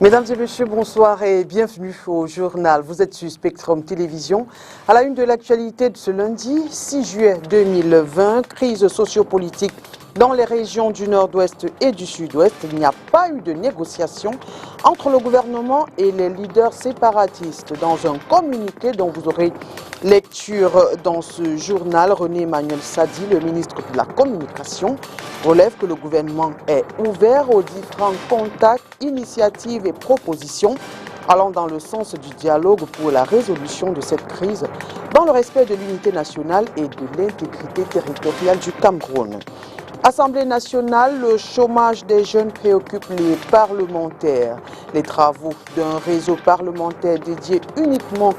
Mesdames et messieurs, bonsoir et bienvenue au journal. Vous êtes sur Spectrum Télévision. À la une de l'actualité de ce lundi 6 juillet 2020, crise sociopolitique dans les régions du nord-ouest et du sud-ouest. Il n'y a pas eu de négociation entre le gouvernement et les leaders séparatistes. Dans un communiqué dont vous aurez lecture dans ce journal, René-Emmanuel Sadi, le ministre de la Communication, relève que le gouvernement est ouvert aux différents contacts, initiatives et propositions allant dans le sens du dialogue pour la résolution de cette crise dans le respect de l'unité nationale et de l'intégrité territoriale du Cameroun. Assemblée nationale, le chômage des jeunes préoccupe les parlementaires. Les travaux d'un réseau parlementaire dédié uniquement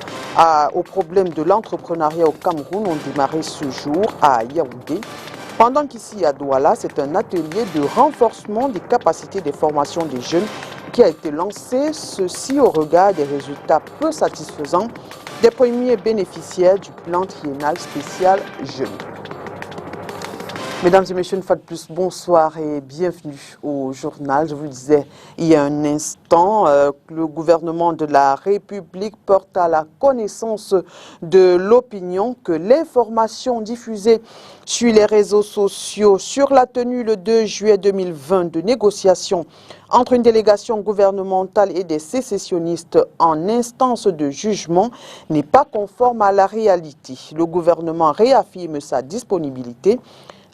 aux problèmes de l'entrepreneuriat au Cameroun ont démarré ce jour à Yaoundé. Pendant qu'ici à Douala, c'est un atelier de renforcement des capacités de formation des jeunes qui a été lancé, ceci au regard des résultats peu satisfaisants des premiers bénéficiaires du plan triennal spécial Jeunes. Mesdames et messieurs, une fois de plus, bonsoir et bienvenue au journal. Je vous le disais il y a un instant, le gouvernement de la République porte à la connaissance de l'opinion que l'information diffusée sur les réseaux sociaux sur la tenue le 2 juillet 2020 de négociations entre une délégation gouvernementale et des sécessionnistes en instance de jugement n'est pas conforme à la réalité. Le gouvernement réaffirme sa disponibilité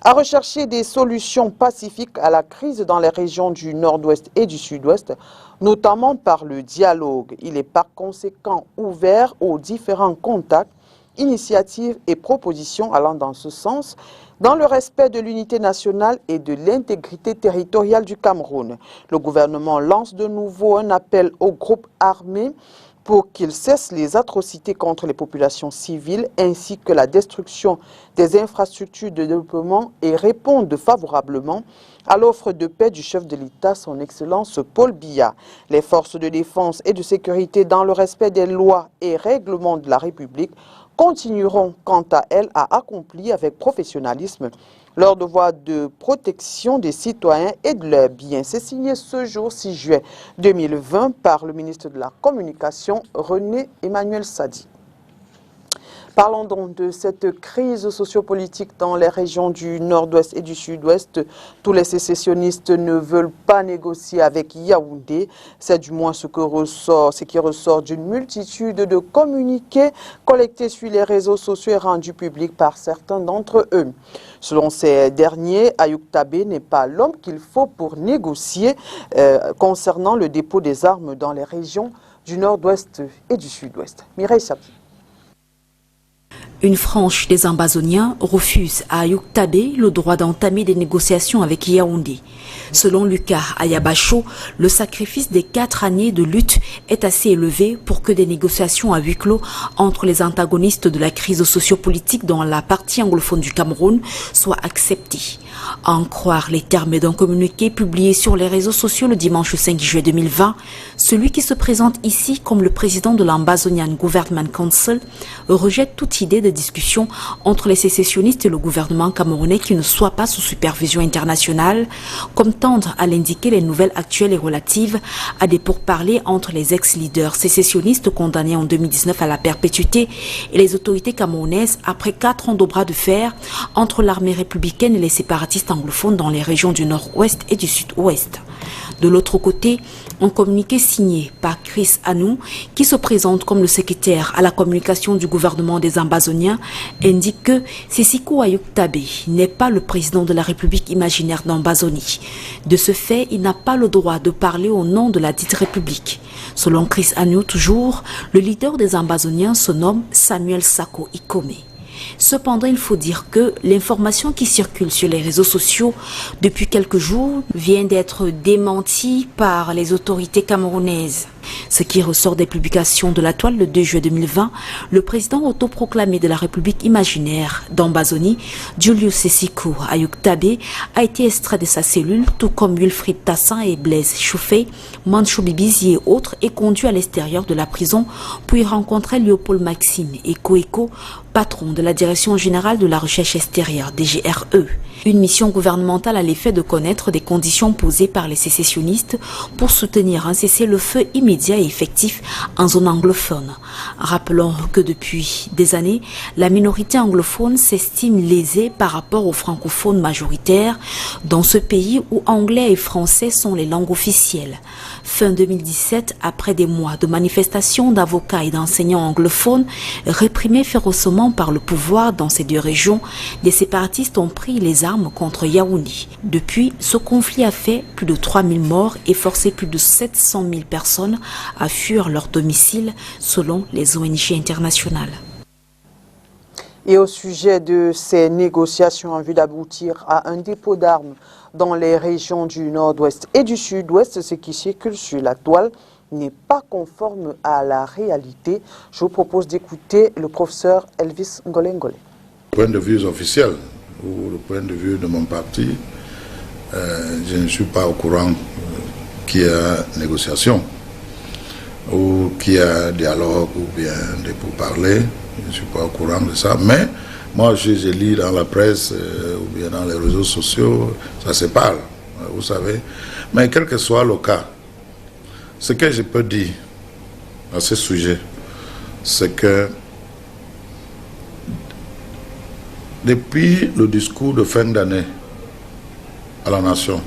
à rechercher des solutions pacifiques à la crise dans les régions du nord-ouest et du sud-ouest, notamment par le dialogue. Il est par conséquent ouvert aux différents contacts, initiatives et propositions allant dans ce sens, dans le respect de l'unité nationale et de l'intégrité territoriale du Cameroun. Le gouvernement lance de nouveau un appel aux groupes armés pour qu'ils cessent les atrocités contre les populations civiles ainsi que la destruction des infrastructures de développement et répondent favorablement à l'offre de paix du chef de l'État, son Excellence Paul Biya. Les forces de défense et de sécurité, dans le respect des lois et règlements de la République, continueront quant à elles à accomplir avec professionnalisme leur devoir de protection des citoyens et de leurs biens. C'est signé ce jour 6 juillet 2020 par le ministre de la Communication, René-Emmanuel Sadi. Parlons donc de cette crise sociopolitique dans les régions du nord-ouest et du sud-ouest. Tous les sécessionnistes ne veulent pas négocier avec Yaoundé. C'est du moins ce qui ressort d'une multitude de communiqués collectés sur les réseaux sociaux et rendus publics par certains d'entre eux. Selon ces derniers, Ayouk Tabé n'est pas l'homme qu'il faut pour négocier concernant le dépôt des armes dans les régions du nord-ouest et du sud-ouest. Mireille Sapi. Une frange des Ambazoniens refuse à Ayouk Tabé le droit d'entamer des négociations avec Yaoundé. Selon Lucas Ayabacho, le sacrifice des 4 années de lutte est assez élevé pour que des négociations à huis clos entre les antagonistes de la crise sociopolitique dans la partie anglophone du Cameroun soient acceptées. À en croire les termes d'un communiqué publié sur les réseaux sociaux le dimanche 5 juillet 2020, celui qui se présente ici comme le président de l'Ambazonian Government Council rejette toute idée de discussion entre les sécessionnistes et le gouvernement camerounais qui ne soit pas sous supervision internationale, comme tendent à l'indiquer les nouvelles actuelles et relatives à des pourparlers entre les ex-leaders sécessionnistes condamnés en 2019 à la perpétuité et les autorités camerounaises après 4 ans de bras de fer entre l'armée républicaine et les séparatistes anglophones dans les régions du nord-ouest et du sud-ouest. De l'autre côté, un communiqué signé par Chris Anou, qui se présente comme le secrétaire à la communication du gouvernement des Ambazoniens, indique que Sisiko Ayouk Tabé n'est pas le président de la République imaginaire d'Ambazonie. De ce fait, il n'a pas le droit de parler au nom de la dite République. Selon Chris Anou toujours, le leader des Ambazoniens se nomme Samuel Sako Ikome. Cependant, il faut dire que l'information qui circule sur les réseaux sociaux depuis quelques jours vient d'être démentie par les autorités camerounaises. Ce qui ressort des publications de la toile le 2 juillet 2020, le président autoproclamé de la République imaginaire d'Ambazonie, Julius Sisiko Ayouk Tabé, a été extrait de sa cellule, tout comme Wilfried Tassin et Blaise Chouffé, Manchou Bibizi et autres, et conduit à l'extérieur de la prison pour y rencontrer Léopold Maxime et Koeko, patron de la la Direction générale de la recherche extérieure, DGRE. Une mission gouvernementale a l'effet de connaître des conditions posées par les sécessionnistes pour soutenir un cessez-le-feu immédiat et effectif en zone anglophone. Rappelons que depuis des années, la minorité anglophone s'estime lésée par rapport aux francophones majoritaires dans ce pays où anglais et français sont les langues officielles. Fin 2017, après des mois de manifestations d'avocats et d'enseignants anglophones réprimés férocement par le pouvoir dans ces deux régions, des séparatistes ont pris les armes contre Yaoundé. Depuis, ce conflit a fait plus de 3000 morts et forcé plus de 700 000 personnes à fuir leur domicile, selon les ONG internationales. Et au sujet de ces négociations en vue d'aboutir à un dépôt d'armes dans les régions du nord-ouest et du sud-ouest, ce qui circule sur la toile n'est pas conforme à la réalité. Je vous propose d'écouter le professeur Elvis Ngolengole. Point de vue officiel ou le point de vue de mon parti, je ne suis pas au courant qu'il y a négociation ou qu'il y a dialogue ou bien des pourparlers. Je ne suis pas au courant de ça, mais moi je lis dans la presse ou bien dans les réseaux sociaux, ça se parle, vous savez. Mais quel que soit le cas, ce que je peux dire à ce sujet, c'est que depuis le discours de fin d'année à la nation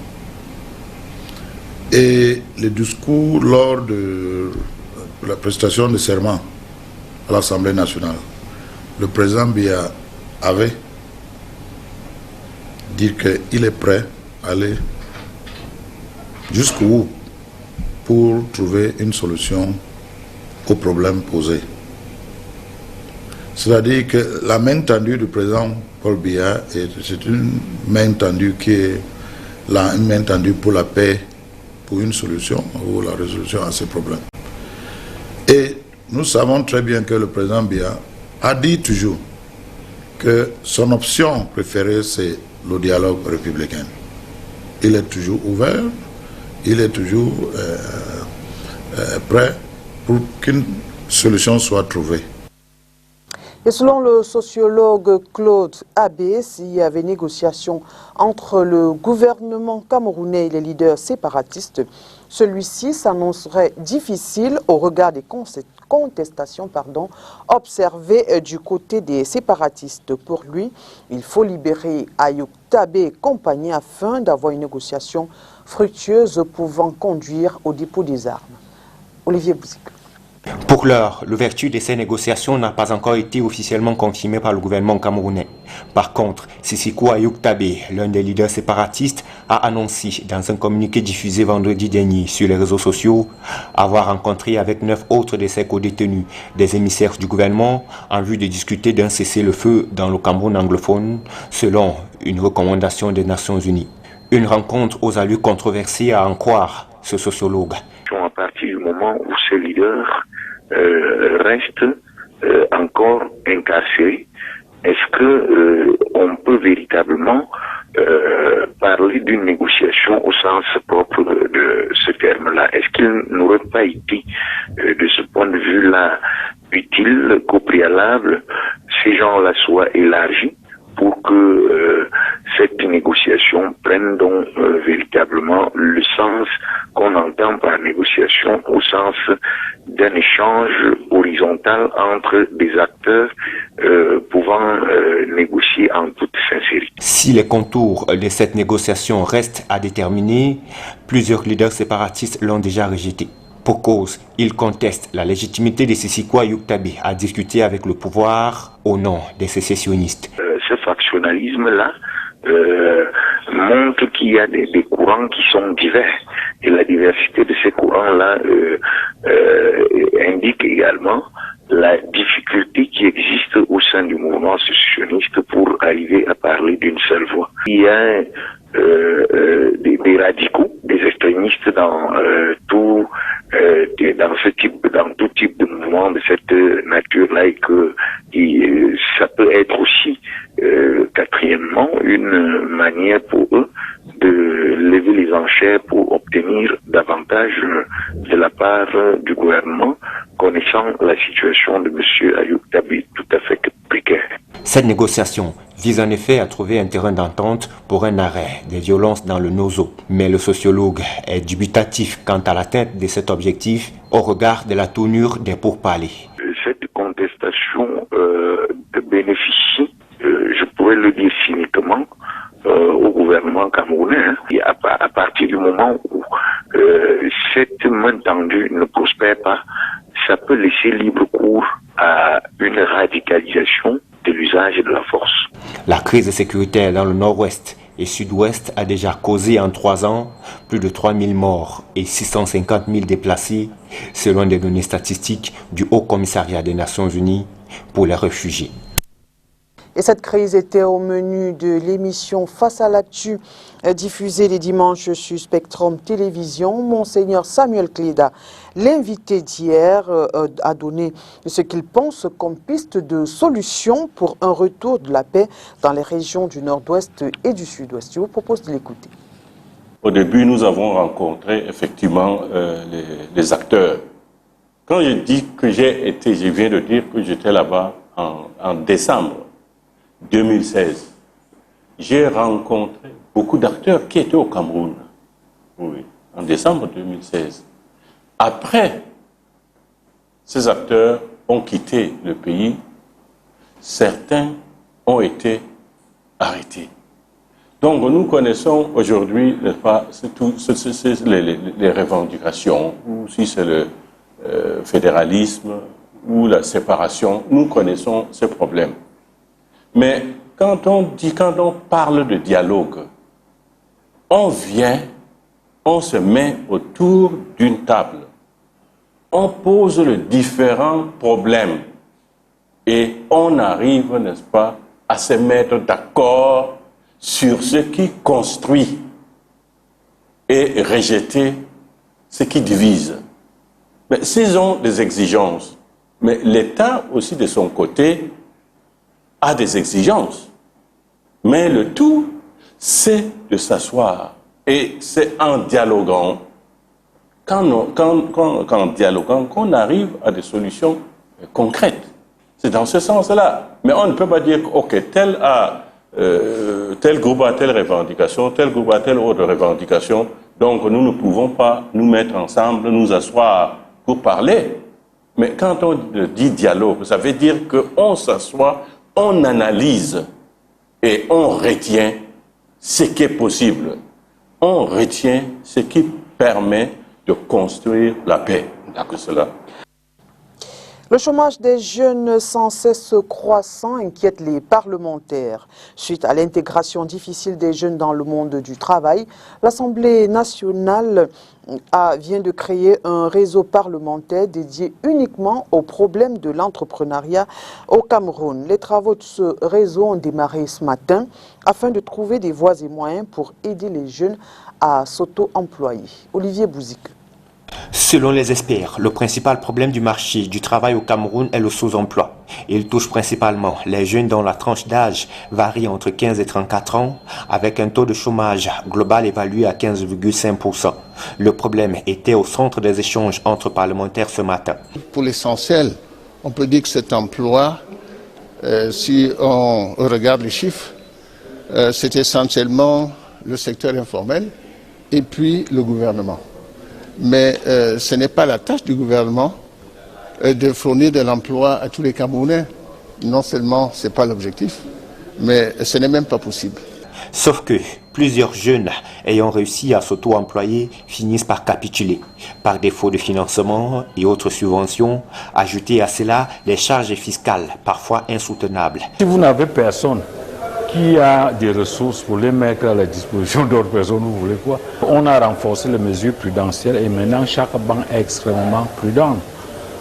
et le discours lors de la prestation de serment à l'Assemblée nationale, le président Biya avait dit qu'il est prêt à aller jusqu'au bout pour trouver une solution aux problèmes posés. C'est-à-dire que la main tendue du président Paul Biya, c'est une main tendue qui est une main tendue pour la paix, pour une solution ou la résolution à ces problèmes. Et nous savons très bien que le président Biya a dit toujours que son option préférée, c'est le dialogue républicain. Il est toujours ouvert, il est toujours prêt pour qu'une solution soit trouvée. Et selon le sociologue Claude Abbé, s'il y avait négociation entre le gouvernement camerounais et les leaders séparatistes, celui-ci s'annoncerait difficile au regard des contestations observées du côté des séparatistes. Pour lui, il faut libérer Ayoub Tabé et compagnie afin d'avoir une négociation fructueuse pouvant conduire au dépôt des armes. Olivier Bouzik. Pour l'heure, l'ouverture de ces négociations n'a pas encore été officiellement confirmée par le gouvernement camerounais. Par contre, Sisiko Ayoub Tabé, l'un des leaders séparatistes, a annoncé dans un communiqué diffusé vendredi dernier sur les réseaux sociaux avoir rencontré avec 9 autres de ses co-détenus des émissaires du gouvernement en vue de discuter d'un cessez-le-feu dans le Cameroun anglophone, selon une recommandation des Nations Unies. Une rencontre aux allures controversées à en croire ce sociologue. À partir du moment où ces leaders restent encore incarcérés, est-ce que on peut véritablement parler d'une négociation au sens propre de ce terme-là? Est-ce qu'il n'aurait pas été, de ce point de vue-là, utile qu'au préalable, ces gens-là soient élargis pour que cette négociation prenne donc véritablement le sens qu'on entend par négociation, au sens d'un échange horizontal entre des acteurs pouvant négocier en toute sincérité. Si les contours de cette négociation restent à déterminer, plusieurs leaders séparatistes l'ont déjà rejeté. Pour cause, ils contestent la légitimité de Sisiko Ayoub Tabé à discuter avec le pouvoir au nom des sécessionnistes. Ce factionnalisme-là montre qu'il y a des courants qui sont divers. Et la diversité de ces courants-là indique également la difficulté qui existe au sein du mouvement sécessionniste pour arriver à parler d'une seule voix. Il y a des radicaux, des extrémistes dans tout type de mouvement de cette nature-là, et que ça peut être aussi quatrièmement une manière pour eux de lever les enchères pour obtenir davantage de la part du gouvernement, connaissant la situation de M. Ayoub Tabé tout à fait compliqué. Cette négociation vise en effet à trouver un terrain d'entente pour un arrêt des violences dans le Nozo. Mais le sociologue est dubitatif quant à l'atteinte de cet objectif au regard de la tournure des pourparlers. Cette contestation bénéficie, je pourrais le dire cyniquement, au gouvernement camerounais. Et à partir du moment où cette main tendue ne prospère pas, ça peut laisser libre cours à une radicalisation de l'usage de la force. La crise sécuritaire dans le nord-ouest et sud-ouest a déjà causé en 3 ans plus de 3000 morts et 650 000 déplacés, selon des données statistiques du Haut Commissariat des Nations Unies pour les réfugiés. Et cette crise était au menu de l'émission Face à l'actu, diffusée les dimanches sur Spectrum Télévision. Monseigneur Samuel Cléda, l'invité d'hier, a donné ce qu'il pense comme piste de solution pour un retour de la paix dans les régions du nord-ouest et du sud-ouest. Je vous propose de l'écouter. Au début, nous avons rencontré effectivement les acteurs. Quand je dis que je viens de dire que j'étais là-bas en décembre 2016, j'ai rencontré beaucoup d'acteurs qui étaient au Cameroun, oui, en décembre 2016. Après, ces acteurs ont quitté le pays, certains ont été arrêtés. Donc nous connaissons aujourd'hui, n'est-ce pas, les revendications, ou si c'est le fédéralisme ou la séparation, nous connaissons ces problèmes. Mais quand on parle de dialogue, on se met autour d'une table, on pose les différents problèmes et on arrive, n'est-ce pas, à se mettre d'accord sur ce qui construit et rejeter ce qui divise. Mais s'ils ont des exigences, mais l'État aussi de son côté a des exigences. Mais le tout, c'est de s'asseoir. Et c'est en dialoguant, qu'en dialoguant, qu'on arrive à des solutions concrètes. C'est dans ce sens-là. Mais on ne peut pas dire que, ok, tel groupe a telle revendication, tel groupe a telle autre revendication, donc nous ne pouvons pas nous mettre ensemble, nous asseoir pour parler. Mais quand on dit dialogue, ça veut dire qu'on s'assoit, on analyse et on retient ce qui est possible. On retient ce qui permet de construire la paix. Que cela. Le chômage des jeunes sans cesse croissant inquiète les parlementaires. Suite à l'intégration difficile des jeunes dans le monde du travail, l'Assemblée nationale vient de créer un réseau parlementaire dédié uniquement aux problèmes de l'entrepreneuriat au Cameroun. Les travaux de ce réseau ont démarré ce matin afin de trouver des voies et moyens pour aider les jeunes à s'auto-employer. Olivier Bouzik. Selon les experts, le principal problème du marché du travail au Cameroun est le sous-emploi. Il touche principalement les jeunes dont la tranche d'âge varie entre 15 et 34 ans, avec un taux de chômage global évalué à 15,5%. Le problème était au centre des échanges entre parlementaires ce matin. Pour l'essentiel, on peut dire que cet emploi, si on regarde les chiffres, c'est essentiellement le secteur informel et puis le gouvernement. Mais ce n'est pas la tâche du gouvernement de fournir de l'emploi à tous les Camerounais. Non seulement ce n'est pas l'objectif, mais ce n'est même pas possible. Sauf que plusieurs jeunes ayant réussi à s'auto-employer finissent par capituler, par défaut de financement et autres subventions, ajoutez à cela les charges fiscales, parfois insoutenables. Si vous n'avez personne qui a des ressources pour les mettre à la disposition d'autres personnes, vous voulez quoi? On a renforcé les mesures prudentielles et maintenant chaque banque est extrêmement prudente.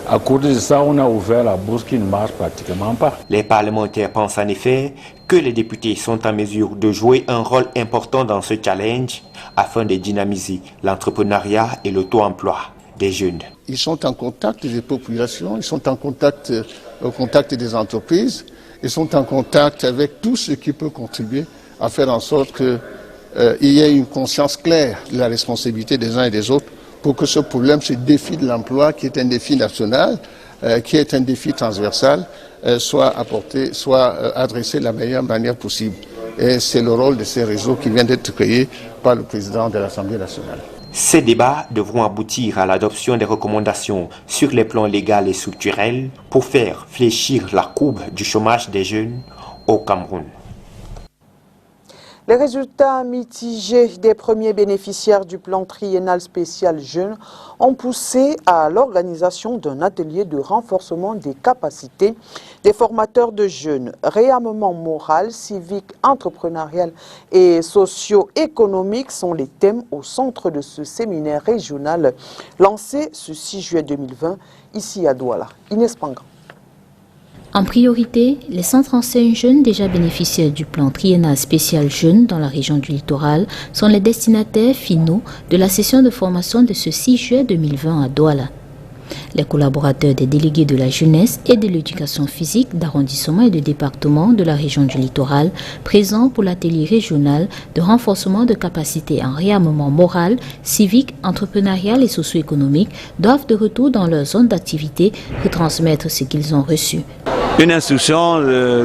À cause de ça, on a ouvert la bourse qui ne marche pratiquement pas. Les parlementaires pensent en effet que les députés sont en mesure de jouer un rôle important dans ce challenge afin de dynamiser l'entrepreneuriat et l'auto-emploi des jeunes. Ils sont en contact des populations, ils sont en contact, au contact des entreprises, ils sont en contact avec tout ce qui peut contribuer à faire en sorte qu'il y ait une conscience claire de la responsabilité des uns et des autres pour que ce problème, ce défi de l'emploi, qui est un défi national, qui est un défi transversal, soit adressé de la meilleure manière possible. Et c'est le rôle de ces réseaux qui vient d'être créé par le président de l'Assemblée nationale. Ces débats devront aboutir à l'adoption des recommandations sur les plans légal et structurels pour faire fléchir la courbe du chômage des jeunes au Cameroun. Les résultats mitigés des premiers bénéficiaires du plan triennal spécial jeunes ont poussé à l'organisation d'un atelier de renforcement des capacités des formateurs de jeunes. Réarmement moral, civique, entrepreneurial et socio-économique sont les thèmes au centre de ce séminaire régional lancé ce 6 juillet 2020 ici à Douala. Inès Pangan. En priorité, les 135 jeunes déjà bénéficiaires du plan triennal spécial jeunes dans la région du littoral sont les destinataires finaux de la session de formation de ce 6 juillet 2020 à Douala. Les collaborateurs des délégués de la jeunesse et de l'éducation physique d'arrondissement et de département de la région du littoral, présents pour l'atelier régional de renforcement de capacités en réarmement moral, civique, entrepreneurial et socio-économique, doivent de retour dans leur zone d'activité retransmettre ce qu'ils ont reçu. Une instruction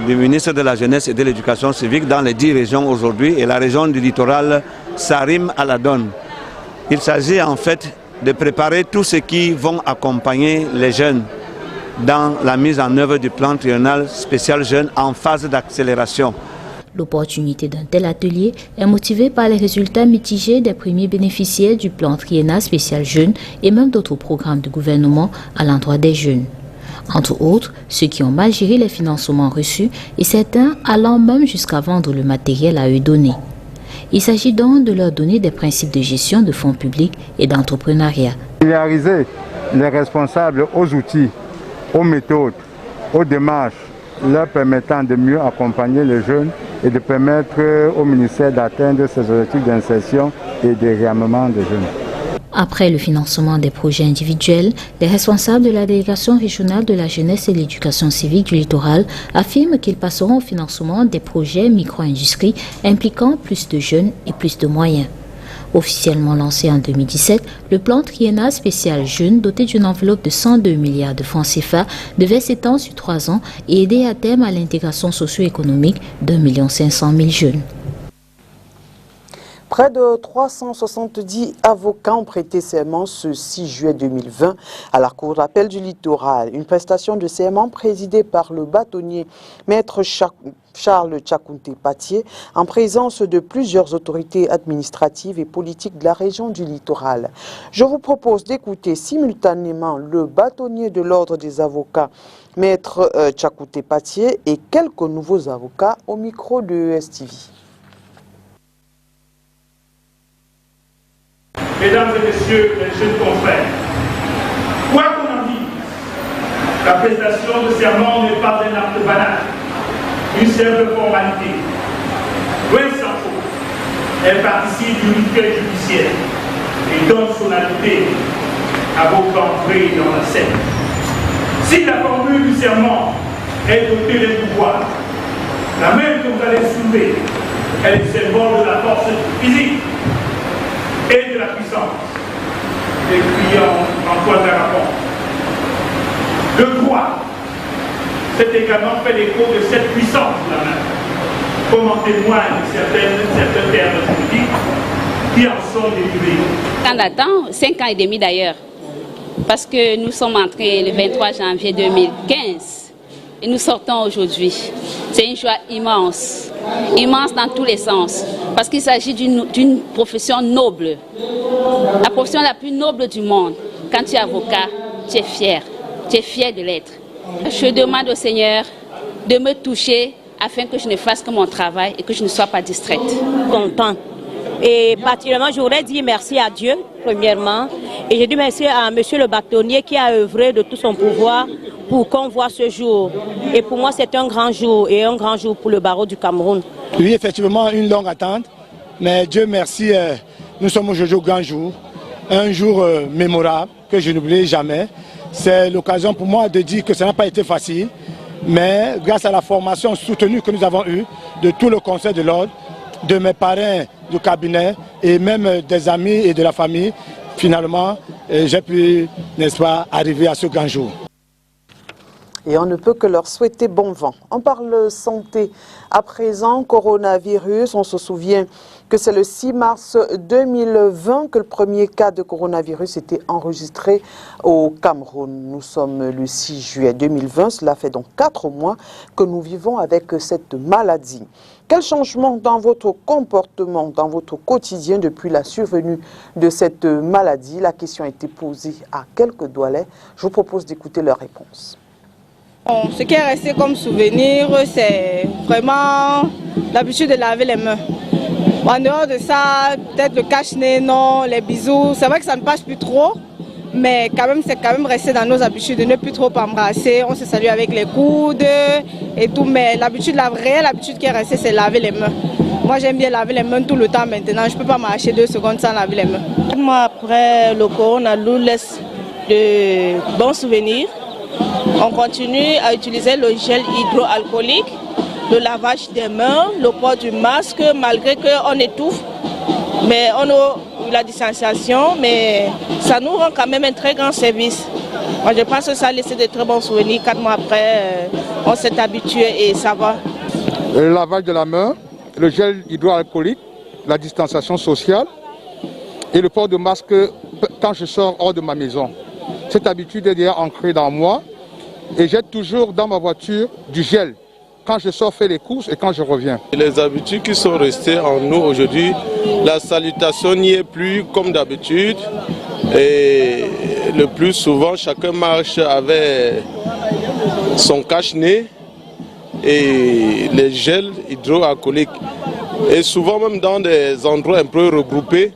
du ministre de la Jeunesse et de l'Éducation civique dans les 10 régions aujourd'hui, et la région du littoral s'arrime à la donne. Il s'agit en fait de préparer tous ceux qui vont accompagner les jeunes dans la mise en œuvre du plan triennal spécial jeunes en phase d'accélération. L'opportunité d'un tel atelier est motivée par les résultats mitigés des premiers bénéficiaires du plan triennal spécial jeunes et même d'autres programmes du gouvernement à l'endroit des jeunes. Entre autres, ceux qui ont mal géré les financements reçus et certains allant même jusqu'à vendre le matériel à eux donné. Il s'agit donc de leur donner des principes de gestion de fonds publics et d'entrepreneuriat. Familiariser les responsables aux outils, aux méthodes, aux démarches, leur permettant de mieux accompagner les jeunes et de permettre au ministère d'atteindre ses objectifs d'insertion et de réarmement des jeunes. Après le financement des projets individuels, les responsables de la délégation régionale de la jeunesse et de l'éducation civique du littoral affirment qu'ils passeront au financement des projets micro-industrie impliquant plus de jeunes et plus de moyens. Officiellement lancé en 2017, le plan triennal spécial jeunes doté d'une enveloppe de 102 milliards de francs CFA devait s'étendre sur 3 ans et aider à terme à l'intégration socio-économique d'1 500 000 jeunes. Près de 370 avocats ont prêté serment ce 6 juillet 2020 à la Cour d'appel du littoral. Une prestation de serment présidée par le bâtonnier Maître Charles Tchakounté Patié en présence de plusieurs autorités administratives et politiques de la région du littoral. Je vous propose d'écouter simultanément le bâtonnier de l'ordre des avocats Maître Tchakounté Patié et quelques nouveaux avocats au micro de STV. Mesdames et messieurs les jeunes confrères, quoi qu'on en dise, la prestation de serment n'est pas un acte banal, une simple formalité. Loin s'en faut, elle participe du rituel judiciaire et donne solennité à votre entrée dans la scène. Si la formule du serment est dotée des pouvoirs, la main que vous allez soulever est le symbole de la force physique et de la puissance, écriant Antoine Darapon. Le droit, c'est également fait l'écho de cette puissance de la main, comme en témoignent certains termes juridiques qui en sont dérivés. On attend 5 ans et demi d'ailleurs, parce que nous sommes entrés le 23 janvier 2015 et nous sortons aujourd'hui. C'est une joie immense, immense dans tous les sens, parce qu'il s'agit d'une profession noble, la profession la plus noble du monde. Quand tu es avocat, tu es fier de l'être. Je demande au Seigneur de me toucher afin que je ne fasse que mon travail et que je ne sois pas distraite. Content. Et particulièrement, je voudrais dire merci à Dieu, premièrement, et je dis merci à monsieur le bâtonnier qui a œuvré de tout son pouvoir pour qu'on voit ce jour. Et pour moi, c'est un grand jour, et un grand jour pour le barreau du Cameroun. Oui, effectivement, une longue attente, mais Dieu merci, nous sommes aujourd'hui au grand jour, un jour mémorable que je n'oublierai jamais. C'est l'occasion pour moi de dire que ça n'a pas été facile, mais grâce à la formation soutenue que nous avons eue de tout le conseil de l'ordre, de mes parrains du cabinet et même des amis et de la famille, finalement, j'ai pu, n'est-ce pas, arriver à ce grand jour. Et on ne peut que leur souhaiter bon vent. On parle santé à présent, coronavirus. On se souvient que c'est le 6 mars 2020 que le premier cas de coronavirus était enregistré au Cameroun. Nous sommes le 6 juillet 2020. Cela fait donc 4 mois que nous vivons avec cette maladie. Quel changement dans votre comportement, dans votre quotidien depuis la survenue de cette maladie? La question a été posée à quelques doualets. Je vous propose d'écouter leurs réponses. Ce qui est resté comme souvenir, c'est vraiment l'habitude de laver les mains. En dehors de ça, peut-être le cache-nez, non, les bisous. C'est vrai que ça ne passe plus trop, mais quand même, c'est quand même resté dans nos habitudes de ne plus trop embrasser. On se salue avec les coudes et tout, mais l'habitude, la réelle habitude qui est restée, c'est laver les mains. Moi, j'aime bien laver les mains tout le temps maintenant. Je ne peux pas marcher 2 secondes sans laver les mains. Moi, après le corona, nous laisse de bons souvenirs. On continue à utiliser le gel hydroalcoolique, le lavage des mains, le port du masque, malgré qu'on étouffe. Mais on a eu la distanciation, mais ça nous rend quand même un très grand service. Moi, je pense que ça a laissé de très bons souvenirs. 4 mois après, on s'est habitué et ça va. Le lavage de la main, le gel hydroalcoolique, la distanciation sociale et le port de masque quand je sors hors de ma maison. Cette habitude est déjà ancrée dans moi et j'ai toujours dans ma voiture du gel quand je sors faire les courses et quand je reviens. Les habitudes qui sont restées en nous aujourd'hui, la salutation n'y est plus comme d'habitude et le plus souvent chacun marche avec son cache-nez et les gels hydroalcooliques. Et souvent même dans des endroits un peu regroupés,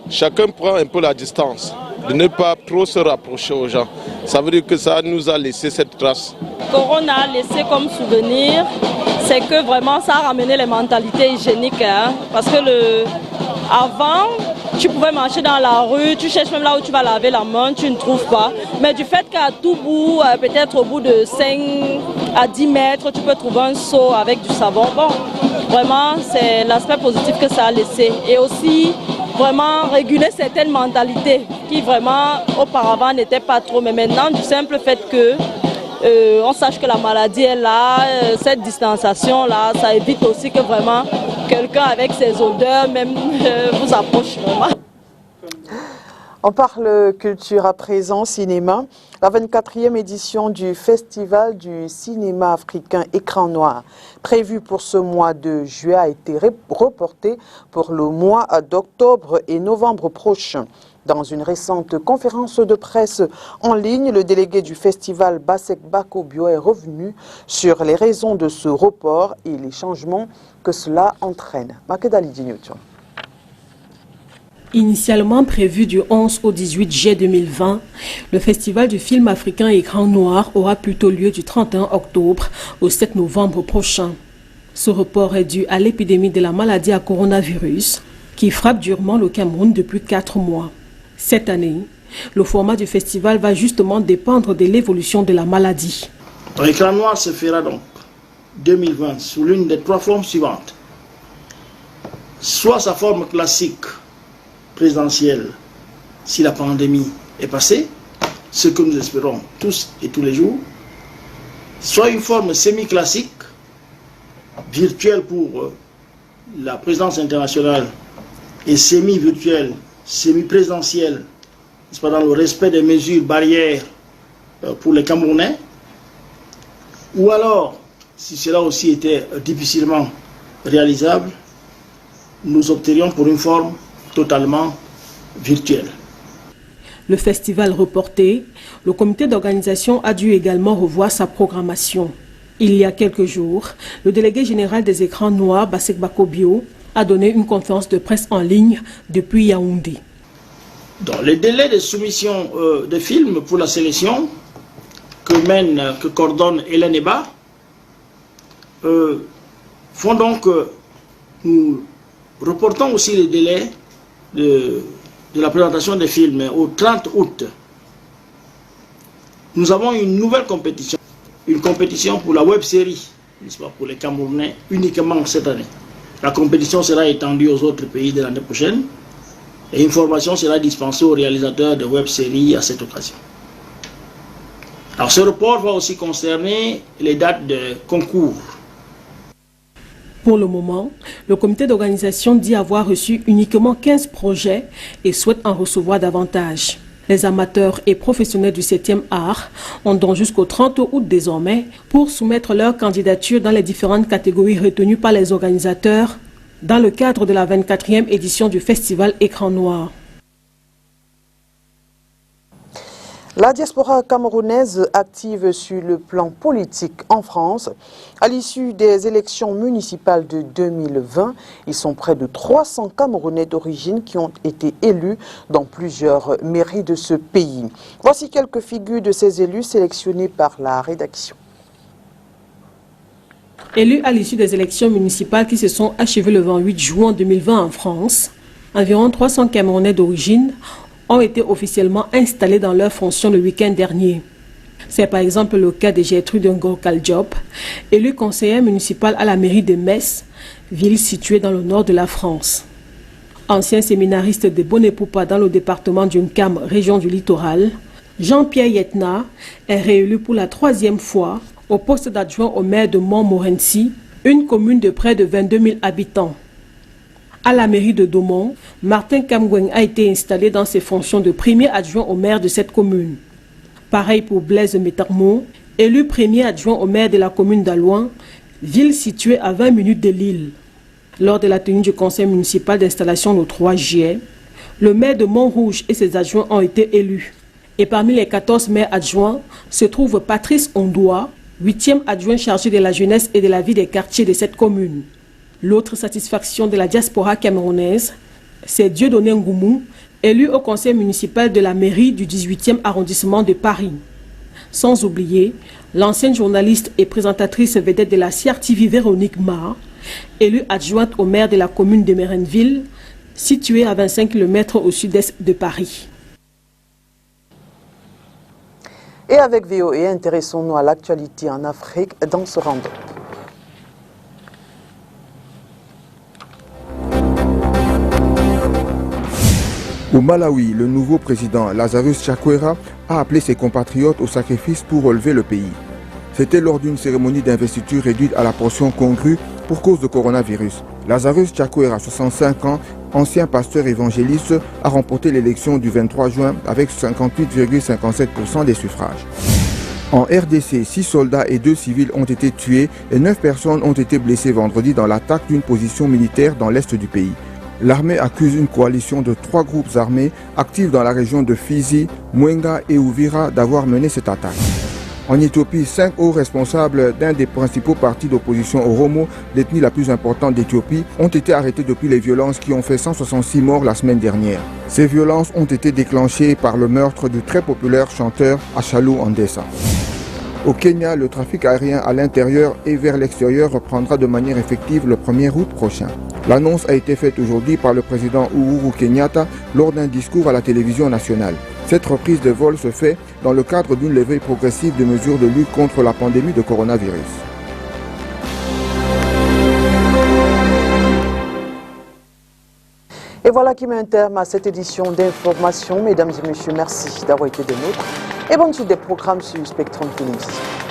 chacun prend un peu la distance, de ne pas trop se rapprocher aux gens. Ça veut dire que ça nous a laissé cette trace. Corona a laissé comme souvenir, c'est que vraiment ça a ramené les mentalités hygiéniques. Parce que avant, tu pouvais marcher dans la rue, tu cherches même là où tu vas laver la main, tu ne trouves pas. Mais du fait qu'à tout bout, peut-être au bout de 5 à 10 mètres, tu peux trouver un seau avec du savon. Bon, vraiment, c'est l'aspect positif que ça a laissé. Et aussi, vraiment réguler certaines mentalités qui vraiment auparavant n'étaient pas trop. Mais maintenant, du simple fait que on sache que la maladie est là, cette distanciation-là, ça évite aussi que vraiment quelqu'un avec ses odeurs même vous approche vraiment. On parle culture à présent, cinéma. La 24e édition du Festival du cinéma africain Écran Noir, prévue pour ce mois de juillet, a été reportée pour le mois d'octobre et novembre prochain. Dans une récente conférence de presse en ligne, le délégué du festival Basek Bakobio est revenu sur les raisons de ce report et les changements que cela entraîne. Makedali Djinyoutio. Initialement prévu du 11 au 18 juillet 2020, le festival du film africain Écran Noir aura plutôt lieu du 31 octobre au 7 novembre prochain. Ce report est dû à l'épidémie de la maladie à coronavirus qui frappe durement le Cameroun depuis 4 mois. Cette année, le format du festival va justement dépendre de l'évolution de la maladie. L'écran noir se fera donc 2020 sous l'une des 3 formes suivantes. Soit sa forme classique présidentielle si la pandémie est passée, ce que nous espérons tous et tous les jours, soit une forme semi-classique, virtuelle pour la présidence internationale et semi-virtuelle, semi-présidentielle, dans le respect des mesures barrières pour les Camerounais, ou alors, si cela aussi était difficilement réalisable, nous opterions pour une forme totalement virtuelle. Le festival reporté, le comité d'organisation a dû également revoir sa programmation. Il y a quelques jours, le délégué général des écrans noirs, Basek Bakobio, a donné une conférence de presse en ligne depuis Yaoundé. Dans les délais de soumission de films pour la sélection que coordonne Hélène Eba, font donc que nous reportons aussi les délais de la présentation des films au 30 août. Nous avons une nouvelle compétition, une compétition pour la web-série, n'est-ce pas, pour les Camerounais, uniquement cette année. La compétition sera étendue aux autres pays de l'année prochaine et une formation sera dispensée aux réalisateurs de web-séries à cette occasion. Alors ce report va aussi concerner les dates de concours. Pour le moment, le comité d'organisation dit avoir reçu uniquement 15 projets et souhaite en recevoir davantage. Les amateurs et professionnels du 7e art ont donc jusqu'au 30 août désormais pour soumettre leur candidature dans les différentes catégories retenues par les organisateurs dans le cadre de la 24e édition du festival Écran Noir. La diaspora camerounaise active sur le plan politique en France. À l'issue des élections municipales de 2020, ils sont près de 300 Camerounais d'origine qui ont été élus dans plusieurs mairies de ce pays. Voici quelques figures de ces élus sélectionnés par la rédaction. Élus à l'issue des élections municipales qui se sont achevées le 28 juin 2020 en France, environ 300 Camerounais d'origine ont été officiellement installés dans leurs fonctions le week-end dernier. C'est par exemple le cas de Gertrude Ngor-Kaldiop, élue conseillère municipale à la mairie de Metz, ville située dans le nord de la France. Ancien séminariste de Bonepoupa dans le département d'Unkam, région du littoral, Jean-Pierre Yetna est réélu pour la 3e fois au poste d'adjoint au maire de Montmorency, une commune de près de 22 000 habitants. À la mairie de Domont, Martin Kamgweng a été installé dans ses fonctions de premier adjoint au maire de cette commune. Pareil pour Blaise Metarmo, élu premier adjoint au maire de la commune d'Alouan, ville située à 20 minutes de Lille. Lors de la tenue du conseil municipal d'installation le 3 juillet, le maire de Montrouge et ses adjoints ont été élus. Et parmi les 14 maires adjoints se trouve Patrice Ondoa, 8e adjoint chargé de la jeunesse et de la vie des quartiers de cette commune. L'autre satisfaction de la diaspora camerounaise, c'est Dieudonné Ngoumou, élu au conseil municipal de la mairie du 18e arrondissement de Paris. Sans oublier l'ancienne journaliste et présentatrice vedette de la CRTV Véronique Ma, élue adjointe au maire de la commune de Mérenville, située à 25 km au sud-est de Paris. Et avec VOA, intéressons-nous à l'actualité en Afrique dans ce round-up. Au Malawi, le nouveau président Lazarus Chakwera a appelé ses compatriotes au sacrifice pour relever le pays. C'était lors d'une cérémonie d'investiture réduite à la portion congrue pour cause de coronavirus. Lazarus Chakwera, 65 ans, ancien pasteur évangéliste, a remporté l'élection du 23 juin avec 58,57% des suffrages. En RDC, 6 soldats et 2 civils ont été tués et 9 personnes ont été blessées vendredi dans l'attaque d'une position militaire dans l'est du pays. L'armée accuse une coalition de 3 groupes armés actifs dans la région de Fizi, Mwenga et Uvira d'avoir mené cette attaque. En Éthiopie, 5 hauts responsables d'un des principaux partis d'opposition Oromo, l'ethnie la plus importante d'Éthiopie, ont été arrêtés depuis les violences qui ont fait 166 morts la semaine dernière. Ces violences ont été déclenchées par le meurtre du très populaire chanteur Ashalu Ondessa. Au Kenya, le trafic aérien à l'intérieur et vers l'extérieur reprendra de manière effective le 1er août prochain. L'annonce a été faite aujourd'hui par le président Uhuru Kenyatta lors d'un discours à la télévision nationale. Cette reprise de vol se fait dans le cadre d'une levée progressive de mesures de lutte contre la pandémie de coronavirus. Et voilà qui met un terme à cette édition d'information. Mesdames et messieurs, merci d'avoir été des nôtres. Et bonne suite des programmes sur Spectrum Télévision.